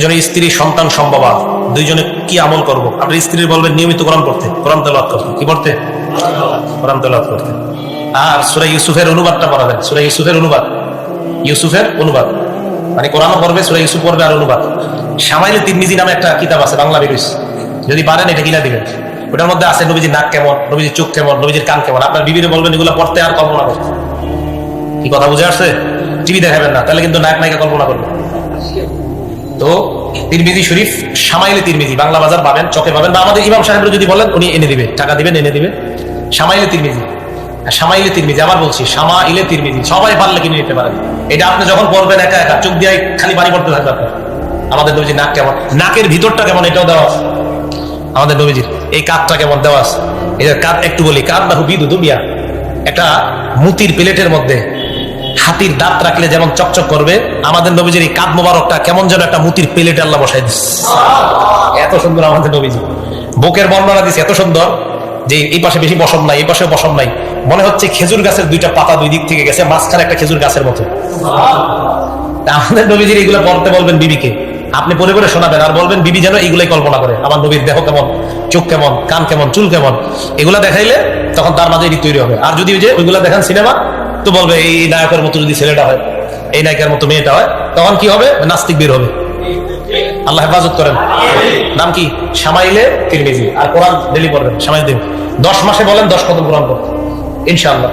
এজন্য স্ত্রী সন্তান সম্ভবা দুইজনে কি আমল করব? আপনি স্ত্রীর বলবেন নিয়মিত কোরআন পড়তে, কোরআন তেলাওয়াত করতে। কি পড়তে? কোরআন তেলাওয়াত করতে। আর সূরা ইউসুফের অনুবাদটা পড়াবেন। সূরা ইউসুফের অনুবাদ, ইউসুফের অনুবাদ মানে কোরআনও পড়বে, সূরা ইউসুফ পড়বে আর অনুবাদ। শামাইলে তিরমিজি নামে একটা কিতাব আছে, বাংলা বেরোইছে, যদি পারেন এটা কিনা দিবেন। ওটার মধ্যে আছে নবীজির নাক কেমন, নবীজির চোখ কেমন, নবীজির কান কেমন। আপনার বিবিরে বলবেন এগুলো পড়তে আর কল্পনা করতে। কি কথা বুঝে আসছে? টিভি দেখাবেন না, তাহলে কিন্তু নায়ক নায়িকা কল্পনা করবে। তো তিরমিজি শরীফ, শামাইলে তিরমিজি বাংলা বাজার পাবেন, চকে পাবেন, বা আমাদের ইমাম সাহেবরা যদি বলেন উনি এনে দিবে, টাকা দিবেন এনে দিবে। শামাইলে তিরমিজি, শামাইলে তিরমিজি, আবার বলছি শামাইলে তিরমিজি, সবাই পারলে কিনে নিতে পারেন। এটা আপনি যখন পড়বেন একা একা চোখ দিয়ে খালি পানি পড়তে থাকবে আপনার। আমাদের নবীজির নাক কেমন, নাকের ভিতরটা কেমন এটাও দেওয়া আছে আমাদের নবীজির। এই কাঁধটা কেমন দেওয়া আছে, এটার কাঁধ একটু বলি, কাঁধ না হুবি দুদুমিয়া, একটা মুতির প্লেটের মধ্যে হাতির দাঁত রাখলে যেমন চকচক করবে, আমাদের নবীজির এই কাঁধ মোবারকটা কেমন যেন একটা মুতির প্লেটে আল্লাহ বসাই দিচ্ছে। এত সুন্দর আমাদের নবীজি। বুকের বর্ণনা দিচ্ছে এত সুন্দর যে এই পাশে বেশি বসম নাই, এই পাশে বসম নাই, মনে হচ্ছে খেজুর গাছের দুইটা পাতা দুই দিক থেকে গেছে, মাঝখানে একটা খেজুর গাছের মতো। আমাদের নবীজির এগুলো পড়তে বলবেন বিবিকে, আপনি পরে পরে শোনাবেন আর বলবেন বিবি যেন এইগুলাই কল্পনা করে, আমার নবীর দেহ কেমন, চোখ কেমন, কান কেমন, চুল কেমন, এগুলা দেখাইলে তখন তার মাঝে তৈরি হবে। আর যদি ওই যে ওইগুলা দেখান সিনেমা, তো বলবে এই নায়কের মতো যদি ছেলেটা হয়, এই নায়কের মতো মেয়েটা হয়, তখন কি হবে? নাস্তিক বের হবে। আল্লাহ হেফাজত করেন। নাম কি? শামাইলে তিরমিজি। আর কোরআন ডেলি পড়বেন, শামাইল দিন 10 মাসে বলেন 10 খতম কোরআন পড়তে ইনশাআল্লাহ।